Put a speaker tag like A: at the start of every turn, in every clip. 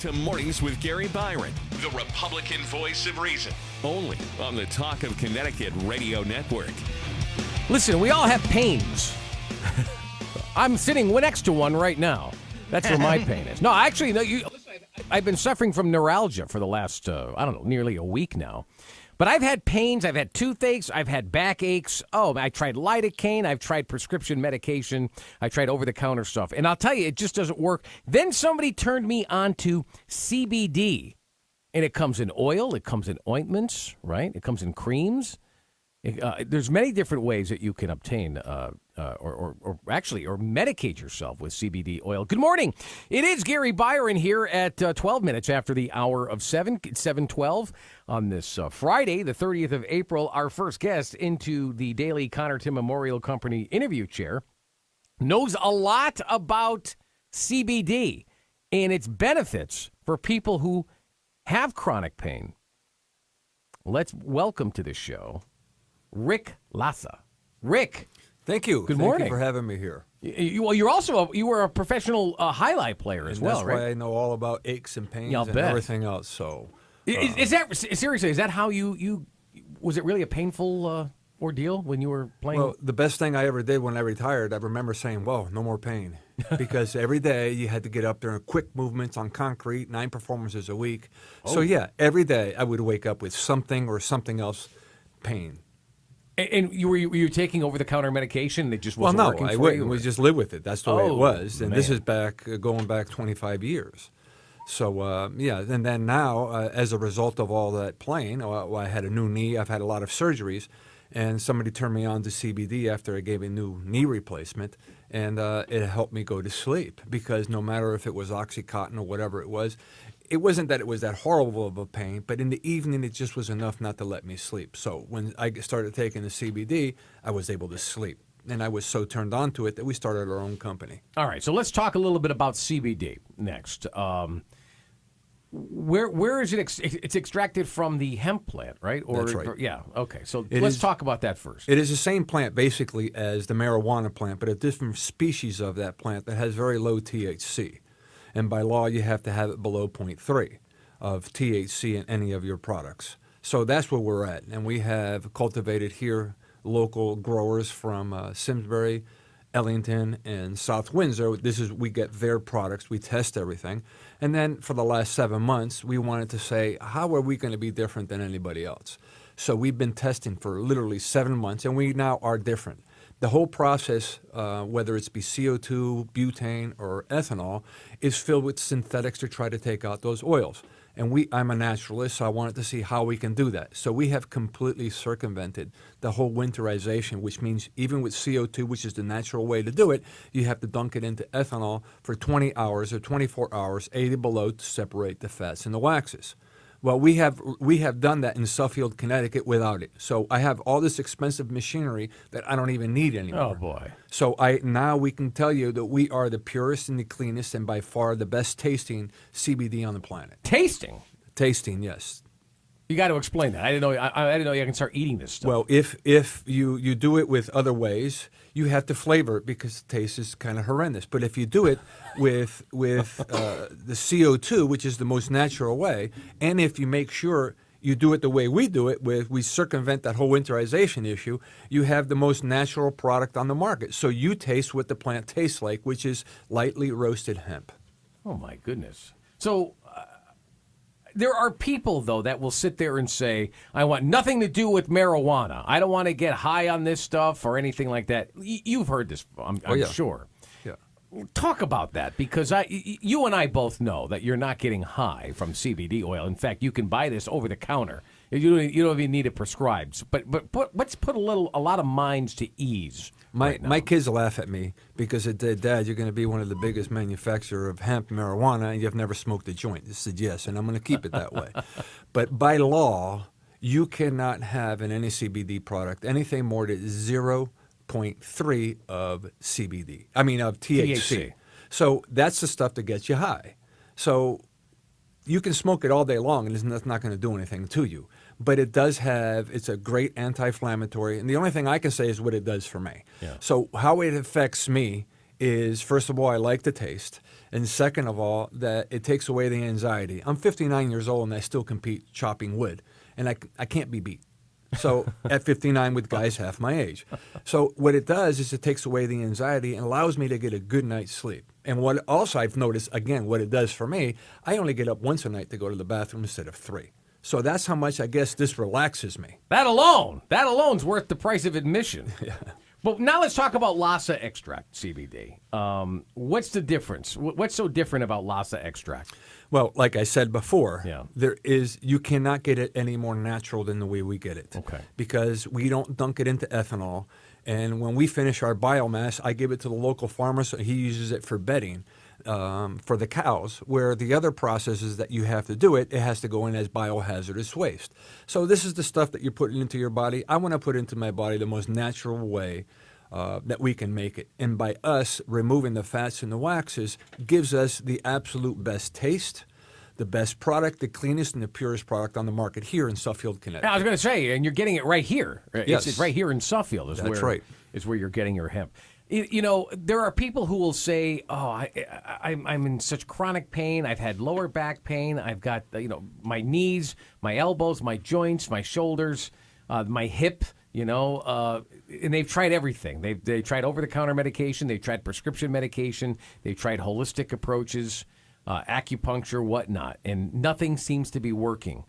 A: to Mornings with Gary Byron, the Republican voice of reason, only on the Talk of Connecticut Radio Network.
B: Listen, we all have pains. I'm sitting next to one right now. That's where my pain is. No, actually, no. I've been suffering from neuralgia for the last, nearly a week now. But I've had pains, I've had toothaches, I've had backaches. Oh, I tried lidocaine, I've tried prescription medication, I tried over-the-counter stuff. And I'll tell you, it just doesn't work. Then somebody turned me on to CBD. And it comes in oil, it comes in ointments, right? It comes in creams. There's many different ways that you can obtain or medicate yourself with CBD oil. Good morning. It is Gary Byron here at 12 minutes after the hour of 7. It's 7:12 on this Friday, the 30th of April. Our first guest into the Daily Connor Tim Memorial Company interview chair knows a lot about CBD and its benefits for people who have chronic pain. Let's welcome to the show Rick Lasa. Rick.
C: Thank you.
B: Good morning.
C: Thank you for having me here.
B: You were a professional highlight player as well, right?
C: That's why I know all about aches and pains and everything else. So,
B: is that seriously? Is that how you? Was it really a painful ordeal when you were playing?
C: Well, the best thing I ever did when I retired, I remember saying, "Whoa, no more pain," because every day you had to get up there and quick movements on concrete, 9 performances a week. So yeah, every day I would wake up with something or something else, pain.
B: And were you taking over-the-counter medication? It just wasn't working for you?
C: Well, no, I wouldn't. We just live with it. That's the way it was. And
B: man.
C: This is going back 25 years. So, yeah, and then now, as a result of all that playing, I had a new knee. I've had a lot of surgeries. And somebody turned me on to CBD after I gave a new knee replacement. And it helped me go to sleep because no matter if it was Oxycontin or whatever it wasn't that it was that horrible of a pain, but in the evening it just was enough not to let me sleep. So when I started taking the CBD, I was able to sleep. And I was so turned on to it that we started our own company.
B: All right, so let's talk a little bit about CBD next. Where is it? It's extracted from the hemp plant, right?
C: That's right.
B: Yeah, okay. So let's talk about that first.
C: It is the same plant basically as the marijuana plant, but a different species of that plant that has very low THC. And by law, you have to have it below 0.3 of THC in any of your products. So that's where we're at. And we have cultivated here local growers from Simsbury, Ellington, and South Windsor. We get their products. We test everything. And then for the last 7 months, we wanted to say, how are we going to be different than anybody else? So we've been testing for literally 7 months, and we now are different. The whole process, whether it's be CO2, butane, or ethanol, is filled with synthetics to try to take out those oils. And I'm a naturalist, so I wanted to see how we can do that. So we have completely circumvented the whole winterization, which means even with CO2, which is the natural way to do it, you have to dunk it into ethanol for 20 hours or 24 hours, 80 below, to separate the fats and the waxes. Well, we have done that in Suffield, Connecticut without it. So I have all this expensive machinery that I don't even need anymore.
B: Oh, boy.
C: So now we can tell you that we are the purest and the cleanest and by far the best tasting CBD on the planet.
B: Tasting?
C: Tasting, yes.
B: You got to explain that. I didn't know. I didn't know you can start eating this stuff.
C: Well, if you do it with other ways, you have to flavor it because the taste is kind of horrendous. But if you do it with the CO2, which is the most natural way, and if you make sure you do it the way we do it, we circumvent that whole winterization issue, you have the most natural product on the market. So you taste what the plant tastes like, which is lightly roasted hemp.
B: Oh my goodness! So. There are people, though, that will sit there and say, I want nothing to do with marijuana. I don't want to get high on this stuff or anything like that. You've heard this, I'm sure.
C: Yeah.
B: Talk about that, because you and I both know that you're not getting high from CBD oil. In fact, you can buy this over the counter. You don't even need it prescribed. But let's put a lot of minds to ease.
C: My kids laugh at me because they said, Dad, you're going to be one of the biggest manufacturers of hemp marijuana, and you've never smoked a joint. I said, yes, and I'm going to keep it that way. But by law, you cannot have in any CBD product anything more than 0.3 of CBD. I mean, of THC. So that's the stuff that gets you high. So you can smoke it all day long, and that's not going to do anything to you. But it's a great anti-inflammatory, and the only thing I can say is what it does for me.
B: Yeah.
C: So how it affects me is, first of all, I like the taste. And second of all, that it takes away the anxiety. I'm 59 years old and I still compete chopping wood. And I can't be beat. So at 59 with guys half my age. So what it does is it takes away the anxiety and allows me to get a good night's sleep. And what also I've noticed, again, what it does for me, I only get up once a night to go to the bathroom instead of 3. So that's how much I guess this relaxes me.
B: That alone's worth the price of admission. Yeah. But now let's talk about Lasa Extract CBD. What's the difference? What's so different about Lasa Extract?
C: Well, like I said before,
B: Yeah.
C: you cannot get it any more natural than the way we get it.
B: Okay.
C: Because we don't dunk it into ethanol. And when we finish our biomass, I give it to the local farmer, so he uses it for bedding for the cows, where the other processes that you have to do it has to go in as biohazardous waste. So this is the stuff that you're putting into your body. I want to put into my body the most natural way that we can make it. And by us removing the fats and the waxes gives us the absolute best taste, the best product, the cleanest and the purest product on the market here in Suffield, Connecticut.
B: I was going to say, and you're getting it right here.
C: Yes.
B: It's right here in Suffield.
C: That's right.
B: Is where you're getting your hemp. You know, there are people who will say, "Oh, I'm in such chronic pain. I've had lower back pain. I've got my knees, my elbows, my joints, my shoulders, my hip." And they've tried everything. They tried over-the-counter medication. They tried prescription medication. They tried holistic approaches, acupuncture, whatnot, and nothing seems to be working.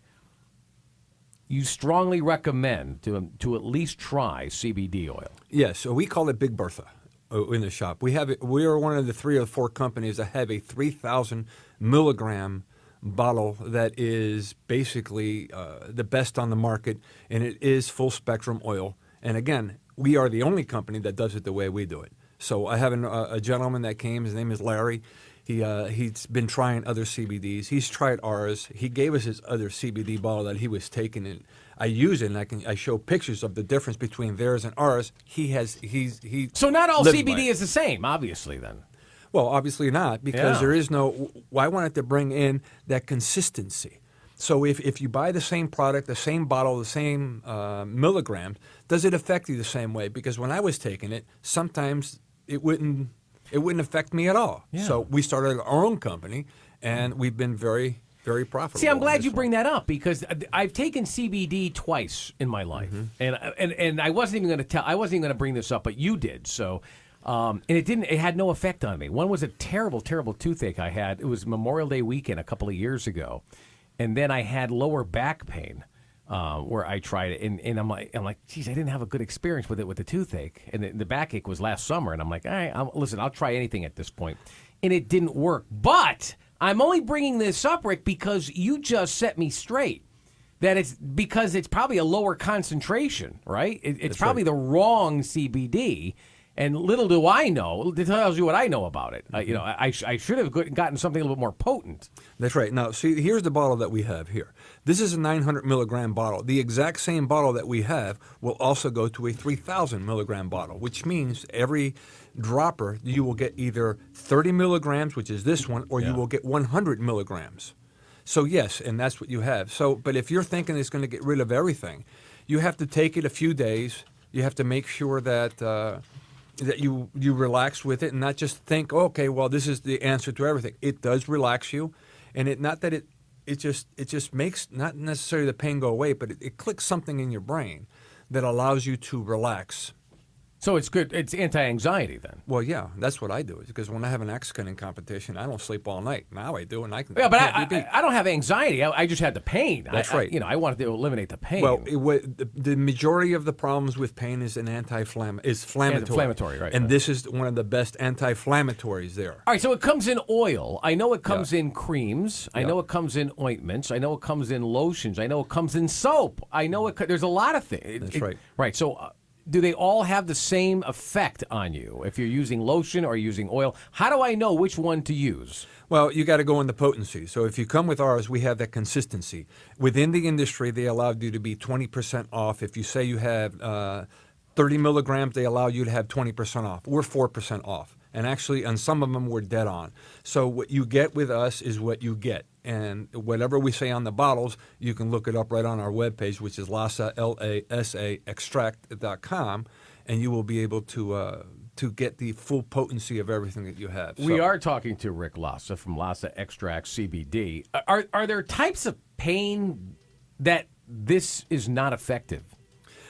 B: You strongly recommend to at least try CBD oil.
C: Yes, so we call it Big Bertha in the shop. We are one of the 3 or 4 companies that have a 3,000 milligram bottle that is basically the best on the market, and it is full spectrum oil. And again, we are the only company that does it the way we do it. So I have a gentleman that came. His name is Larry. He's been trying other CBDs. He's tried ours. He gave us his other CBD bottle that he was taking, and I use it, and I show pictures of the difference between theirs and ours.
B: So not all
C: lives by
B: CBD
C: it.
B: is the same, obviously. Then.
C: Well, obviously not, because
B: Yeah.
C: there is no. I wanted to bring in that consistency. So if you buy the same product, the same bottle, the same milligrams, does it affect you the same way? Because when I was taking it, sometimes it wouldn't affect me at all.
B: Yeah.
C: So we started our own company, and we've been very, very profitable.
B: See, I'm
C: on
B: glad
C: this
B: you
C: one.
B: bring that up because I've taken CBD twice in my life, and I wasn't even going to I wasn't even going to bring this up, but you did. So, and it had no effect on me. One was a terrible, terrible toothache I had. It was Memorial Day weekend a couple of years ago, and then I had lower back pain. Where I tried it, and I'm like, geez, I didn't have a good experience with it with the toothache, and the backache was last summer, and I'm like, all right, listen, I'll try anything at this point, and it didn't work. But I'm only bringing this up, Rick, because you just set me straight. That it's because it's probably a lower concentration, right? It's probably the wrong CBD. And little do I know, it tells you what I know about it. I should have gotten something a little bit more potent.
C: That's right. Now, see, here's the bottle that we have here. This is a 900 milligram bottle. The exact same bottle that we have will also go to a 3,000 milligram bottle, which means every dropper you will get either 30 milligrams, which is this one, or you will get 100 milligrams. So yes, and that's what you have. So, but if you're thinking it's going to get rid of everything, you have to take it a few days. You have to make sure that that you relax with it and not just think, okay, well, this is the answer to everything. It does relax you, and it just makes not necessarily the pain go away, but it clicks something in your brain that allows you to relax.
B: So it's good. It's anti-anxiety then.
C: Well, yeah, that's what I do. Because when I have an axe cutting competition, I don't sleep all night. Now I do, and I can.
B: Yeah, but
C: can't be beat.
B: I don't have anxiety. I just had the pain.
C: That's right.
B: I wanted to eliminate the pain.
C: Well, the majority of the problems with pain is inflammatory.
B: Inflammatory, right.
C: And this is one of the best anti-inflammatories there.
B: All right, so it comes in oil. I know it comes in creams. I know it comes in ointments. I know it comes in lotions. I know it comes in soap. I know there's a lot of things.
C: That's right.
B: Right, so do they all have the same effect on you if you're using lotion or using oil? How do I know which one to use?
C: Well, you got to go in the potency. So if you come with ours, we have that consistency. Within the industry, they allowed you to be 20% off. If you say you have 30 milligrams, they allow you to have 20% off. We're 4% off. And actually, on some of them, we're dead on. So what you get with us is what you get. And whatever we say on the bottles, you can look it up right on our webpage, which is Lasa, Lasa Extract.com, and you will be able to to get the full potency of everything that you have.
B: We are talking to Rick Lasa from Lasa Extract CBD. Are there types of pain that this is not effective?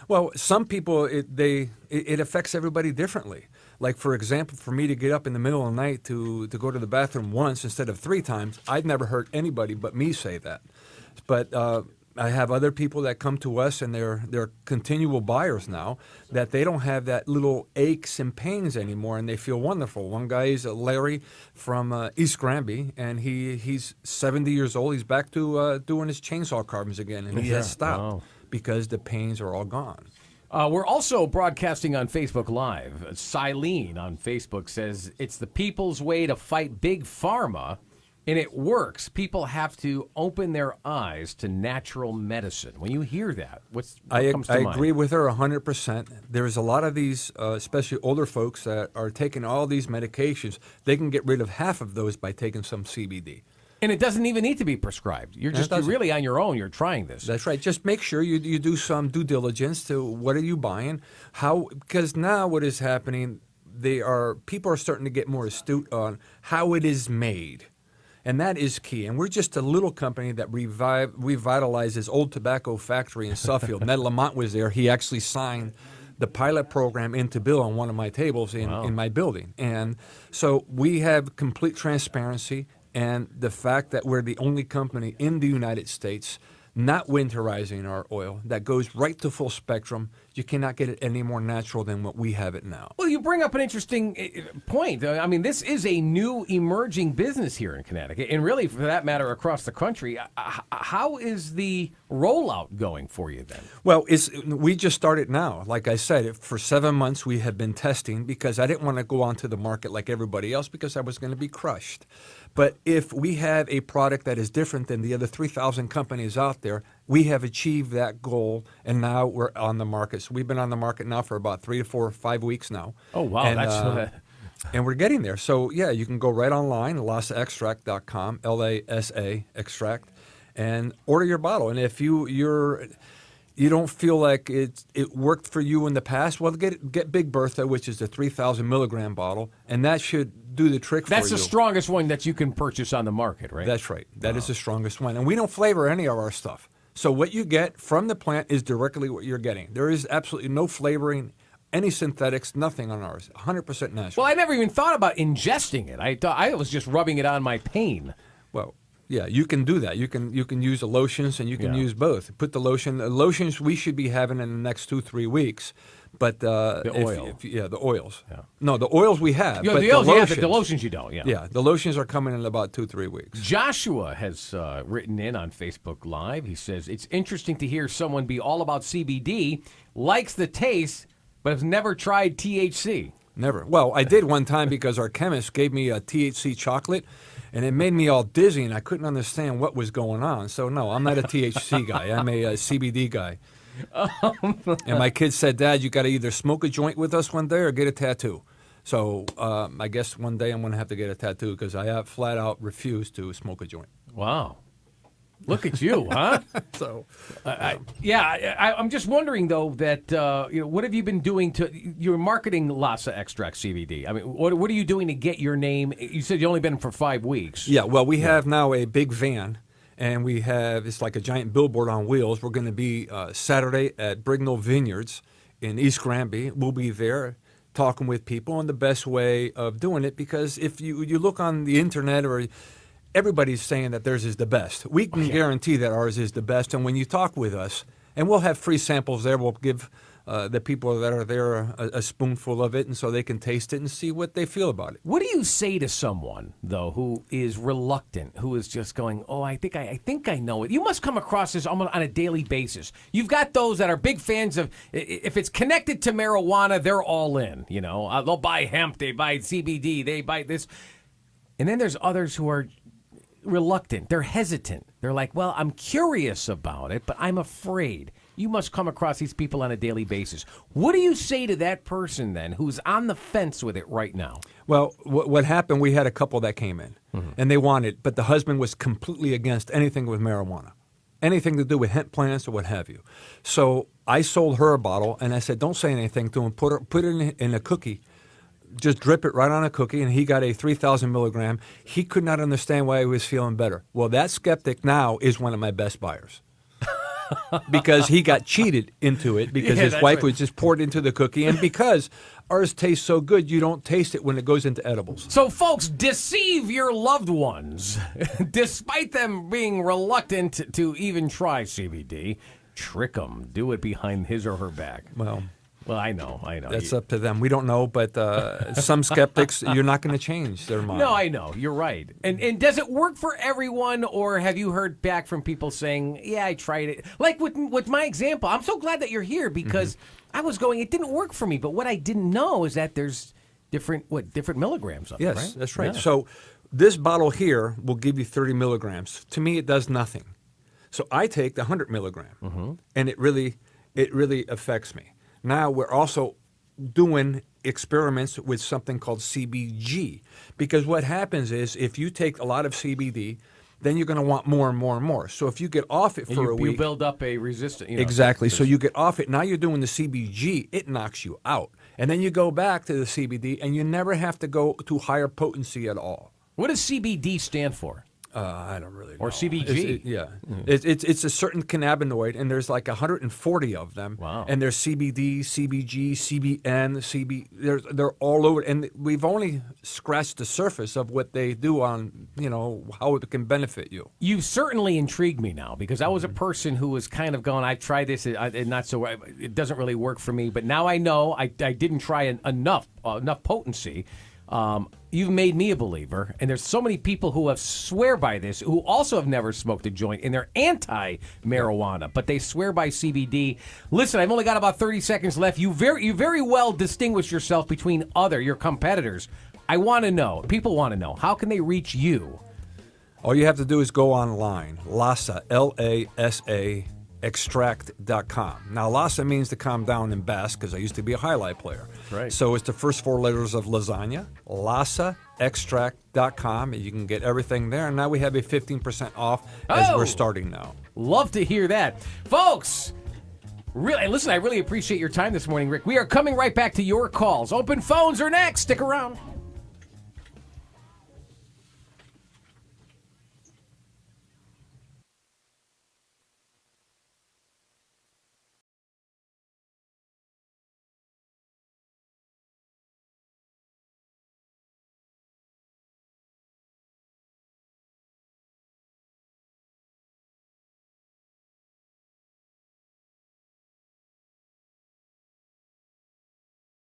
C: Well, some people, it affects everybody differently. Like, for example, for me to get up in the middle of the night to go to the bathroom once instead of 3 times, I'd never heard anybody but me say that. But I have other people that come to us, and they're continual buyers now, that they don't have that little aches and pains anymore, and they feel wonderful. One guy is Larry from East Granby, and he's 70 years old. He's back to doing his chainsaw carvings again, and he has stopped because the pains are all gone.
B: We're also broadcasting on Facebook Live. Silene on Facebook says, it's the people's way to fight big pharma, and it works. People have to open their eyes to natural medicine. When you hear that, what comes to mind?
C: I agree with her 100%. There's a lot of these, especially older folks, that are taking all these medications. They can get rid of half of those by taking some CBD.
B: And it doesn't even need to be prescribed. You're really on your own. You're trying this.
C: That's right. Just make sure you do some due diligence to what are you buying, because now what is happening, people are starting to get more astute on how it is made. And that is key. And we're just a little company that revitalizes old tobacco factory in Suffield. Ned Lamont was there. He actually signed the pilot program into bill on one of my tables in my building. And so we have complete transparency. And the fact that we're the only company in the United States not winterizing our oil that goes right to full spectrum, you cannot get it any more natural than what we have it now.
B: Well, you bring up an interesting point. I mean, this is a new emerging business here in Connecticut, and really, for that matter, across the country. How is the rollout going for you then?
C: Well, we just started now. Like I said, for 7 months we have been testing because I didn't want to go onto the market like everybody else because I was going to be crushed. But if we have a product that is different than the other 3,000 companies out there, we have achieved that goal, and now we're on the market. So we've been on the market now for about 3 to 4 or 5 weeks now.
B: Oh, wow.
C: And we're getting there. So, yeah, you can go right online, lasaextract.com, L-A-S-A, extract, and order your bottle. And if you don't feel like it worked for you in the past, well, get Big Bertha, which is the 3,000 milligram bottle, and that should do the trick for you.
B: That's the strongest one that you can purchase on the market, right?
C: That's right. That is the strongest one. And we don't flavor any of our stuff. So what you get from the plant is directly what you're getting. There is absolutely no flavoring, any synthetics, nothing on ours. 100% natural.
B: Well, I never even thought about ingesting it. I thought I was just rubbing it on my pain.
C: Well, yeah, you can do that. You can use the lotions, and you can use both. Put the lotions we should be having in the next 2-3 weeks. But
B: the oil.
C: The oils.
B: Yeah.
C: No, the oils we have.
B: Yeah,
C: but
B: the oils,
C: lotions,
B: the lotions you don't. Yeah.
C: Yeah, the lotions are coming in about 2-3 weeks.
B: Joshua has written in on Facebook Live. He says, it's interesting to hear someone be all about CBD, likes the taste, but has never tried THC.
C: Never. Well, I did one time because our chemist gave me a THC chocolate, and it made me all dizzy, and I couldn't understand what was going on. So, no, I'm not a THC guy. I'm a CBD guy. And my kids said, Dad, you got to either smoke a joint with us one day or get a tattoo. So I guess one day I'm going to have to get a tattoo because I have flat out refused to smoke a joint.
B: Wow. Look at you, huh?
C: So,
B: I'm just wondering, though, that, what have you been doing you're marketing Lasa Extract CBD. I mean, what are you doing to get your name? You said you've only been for 5 weeks.
C: Yeah, well, we have now a big van. And it's like a giant billboard on wheels. We're going to be Saturday at Brignall Vineyards in East Granby. We'll be there talking with people and the best way of doing it, because if you look on the internet, or everybody's saying that theirs is the best. We can guarantee that ours is the best. And when you talk with us, and we'll have free samples there, we'll give the people that are there a spoonful of it, and so they can taste it and see what they feel about it.
B: What do you say to someone, though, who is reluctant, who is just going, oh, I think I know it? You must come across this almost on a daily basis. You've got those that are big fans of, if it's connected to marijuana, they're all in. You know, they'll buy hemp, they buy CBD, they buy this. And then there's others who are reluctant. They're hesitant. They're like, well, I'm curious about it, but I'm afraid. You must come across these people on a daily basis. What do you say to that person, then, who's on the fence with it right now?
C: Well, what happened, we had a couple that came in, and they wanted, but the husband was completely against anything with marijuana, anything to do with hemp plants or what have you. So I sold her a bottle, and I said, don't say anything to him. Put it in a cookie just drip it right on a cookie, and he got a 3,000 milligram. He could not understand why he was feeling better. Well, that skeptic now is one of my best buyers. Because he got cheated into it because his wife was just poured into the cookie, and because ours tastes so good, you don't taste it when it goes into edibles.
B: So, folks, deceive your loved ones, despite them being reluctant to even try CBD. Trick them. Do it behind his or her back. Well, I know.
C: That's up to them. We don't know, but some skeptics, you're not going to change their mind.
B: No, I know. You're right. And does it work for everyone, or have you heard back from people saying, yeah, I tried it? Like with my example, I'm so glad that you're here because I was going, it didn't work for me. But what I didn't know is that there's different milligrams of it, right?
C: Yes, that's right.
B: Yeah.
C: So this bottle here will give you 30 milligrams. To me, it does nothing. So I take the 100 milligram, and it really affects me. Now we're also doing experiments with something called CBG, because what happens is if you take a lot of CBD, then you're going to want more and more and more. So if you get off it for a week,
B: you build up a resistance.
C: Exactly. So you get off it. Now you're doing the CBG. It knocks you out, and then you go back to the CBD, and you never have to go to higher potency at all.
B: What does CBD stand for?
C: I don't really know.
B: Or CBG.
C: It's a certain cannabinoid, and there's like 140 of them.
B: Wow.
C: And there's CBD, CBG, CBN, they're all over. And we've only scratched the surface of what they do on, how it can benefit you.
B: You certainly intrigued me now, because I was a person who was kind of going, I've tried this, and not so, it doesn't really work for me. But now I know I didn't try enough potency. You've made me a believer, and there's so many people who have swear by this, who also have never smoked a joint, and they're anti-marijuana, but they swear by CBD. Listen, I've only got about 30 seconds left. You very well distinguish yourself between your competitors. I want to know, people want to know, how can they reach you?
C: All you have to do is go online, Lasa, Lasa, extract.com. Now, Lasa means to calm down in Basque, because I used to be a highlight player.
B: Right.
C: So it's the first 4 letters of lasagna, lasaextract.com, and you can get everything there. And now we have a 15% off as we're starting now.
B: Love to hear that. Folks, listen, I really appreciate your time this morning, Rick. We are coming right back to your calls. Open phones are next. Stick around.